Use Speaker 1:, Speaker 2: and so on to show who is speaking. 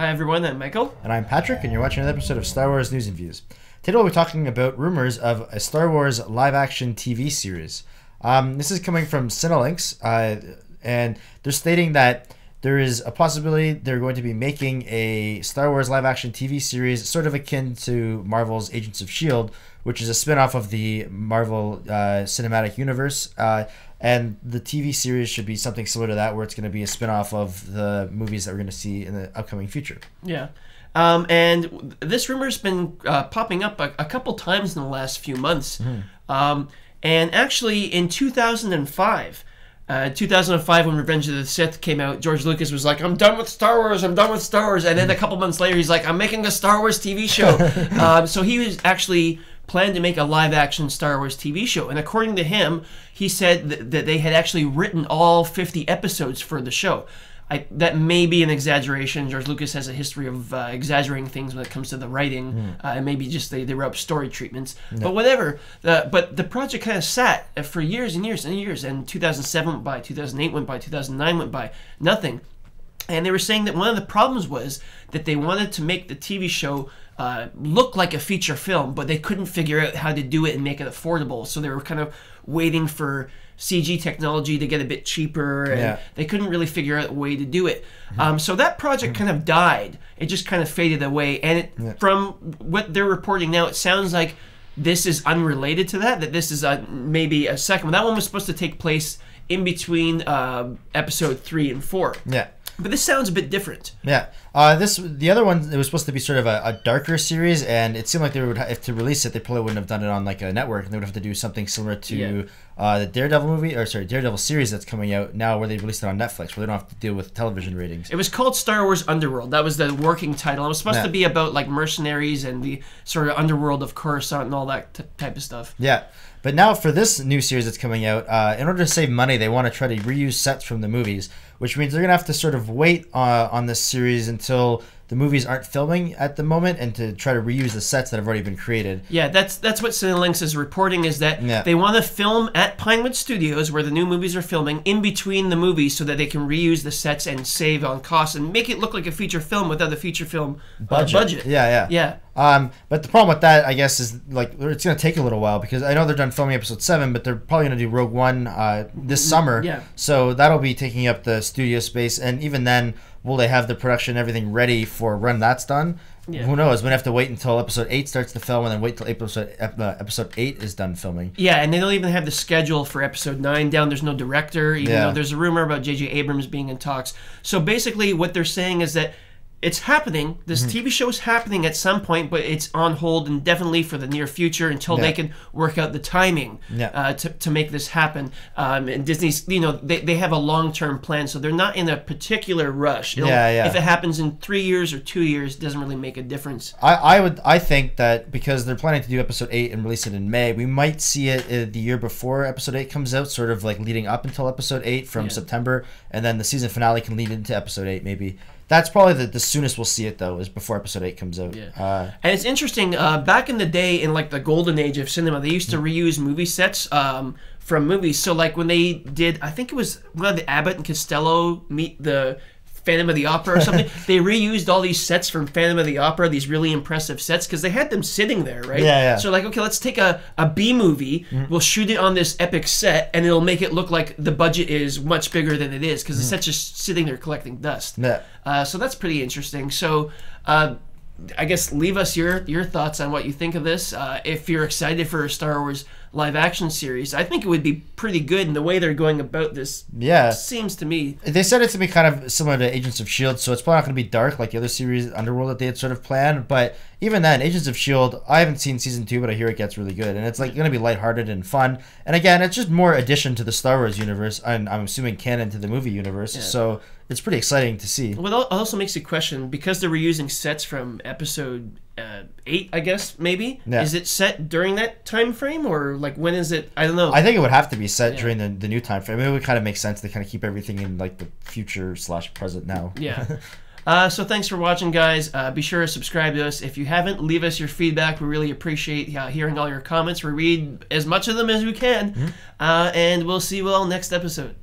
Speaker 1: Hi everyone, I'm Michael.
Speaker 2: And I'm Patrick, and you're watching another episode of Star Wars News and Views. Today we'll be talking about rumors of a Star Wars live-action TV series. This is coming from Cinelinx, and they're stating that there is a possibility they're going to be making a Star Wars live-action TV series sort of akin to Marvel's Agents of S.H.I.E.L.D., which is a spin-off of the Marvel Cinematic Universe. And the TV series should be something similar to that, where it's going to be a spin-off of the movies that we're going to see in the upcoming future.
Speaker 1: Yeah. And this rumor's been popping up a couple times in the last few months. And actually, in 2005, when Revenge of the Sith came out, George Lucas was like, I'm done with Star Wars, I'm done with Star Wars. And then a couple months later, he's like, I'm making a Star Wars TV show. So he was actually planned to make a live-action Star Wars TV show. And according to him, he said that they had actually written all 50 episodes for the show. That may be an exaggeration. George Lucas has a history of exaggerating things when it comes to the writing. And maybe just they wrote up story treatments. No. But whatever. But the project kind of sat for years and years and years. And 2007 went by, 2008 went by, 2009 went by. Nothing. And they were saying that one of the problems was that they wanted to make the TV show look like a feature film, but they couldn't figure out how to do it and make it affordable. So they were kind of waiting for CG technology to get a bit cheaper, and they couldn't really figure out a way to do it. So that project kind of died. It just kind of faded away. And from what they're reporting now, it sounds like this is unrelated to that this is maybe a second one. That one was supposed to take place in between episode 3 and 4. Yeah. But this sounds a bit different.
Speaker 2: Yeah. The other one, it was supposed to be sort of a darker series, and it seemed like they would have to release it. They probably wouldn't have done it on like a network, and they would have to do something similar to the Daredevil series that's coming out now, where they released it on Netflix, where they don't have to deal with television ratings.
Speaker 1: It was called Star Wars Underworld. That was the working title. It was supposed to be about like mercenaries and the sort of underworld of Coruscant and all that type of stuff.
Speaker 2: Yeah. But now for this new series that's coming out, in order to save money, they want to try to reuse sets from the movies, which means they're going to have to sort of wait on this series until the movies aren't filming at the moment, and to try to reuse the sets that have already been created.
Speaker 1: Yeah, that's what Cinelinx is reporting, is that they want to film at Pinewood Studios, where the new movies are filming, in between the movies, so that they can reuse the sets and save on costs and make it look like a feature film without a feature film budget.
Speaker 2: Yeah. But the problem with that, I guess, is like it's going to take a little while, because I know they're done filming episode 7, but they're probably going to do Rogue One this summer. Yeah. So that'll be taking up the studio space, and even then, will they have the production and everything ready for when that's done? Yeah. Who knows? We're going to have to wait until episode 8 starts to film, and then wait till episode 8 is done filming.
Speaker 1: Yeah, and they don't even have the schedule for episode 9 down. There's no director, even though there's a rumor about J.J. Abrams being in talks. So basically what they're saying is that it's happening. This TV show is happening at some point, but it's on hold indefinitely for the near future until they can work out the timing to make this happen. And Disney's, they have a long-term plan, so they're not in a particular rush. If it happens in 3 years or 2 years, it doesn't really make a difference.
Speaker 2: I think that because they're planning to do episode 8 and release it in May, we might see it the year before episode 8 comes out, sort of like leading up until episode 8 from September, and then the season finale can lead into episode 8 maybe. That's probably the soonest we'll see it, though, is before episode 8 comes out.
Speaker 1: Yeah. And it's interesting, back in the day, in like the golden age of cinema, they used to reuse movie sets from movies. So like when they did, I think it was one of the Abbott and Costello meet the Phantom of the Opera or something, they reused all these sets from Phantom of the Opera, these really impressive sets, because they had them sitting there, right?
Speaker 2: Yeah.
Speaker 1: So like, okay, let's take a B movie, we'll shoot it on this epic set, and it'll make it look like the budget is much bigger than it is, because the set's just sitting there collecting dust. Yeah. So that's pretty interesting. So I guess leave us your thoughts on what you think of this. If you're excited for a Star Wars live action series, I think it would be pretty good, and the way they're going about this seems to me.
Speaker 2: They said it to be kind of similar to Agents of S.H.I.E.L.D., so it's probably not going to be dark like the other series, Underworld, that they had sort of planned. But even then, Agents of S.H.I.E.L.D., I haven't seen season 2, but I hear it gets really good, and it's like going to be lighthearted and fun. And again, it's just more addition to the Star Wars universe, and I'm assuming canon to the movie universe. So it's pretty exciting to see.
Speaker 1: Well, it also makes you question, because they're reusing sets from episode 8, I guess, maybe. Is it set during that time frame, or like when is it? I don't know.
Speaker 2: I think it would have to be set during the new time frame. I mean, it would kind of make sense to kind of keep everything in like the future/present now.
Speaker 1: Yeah. So thanks for watching, guys. Be sure to subscribe to us. If you haven't, leave us your feedback. We really appreciate hearing all your comments. We read as much of them as we can. And we'll see you all next episode.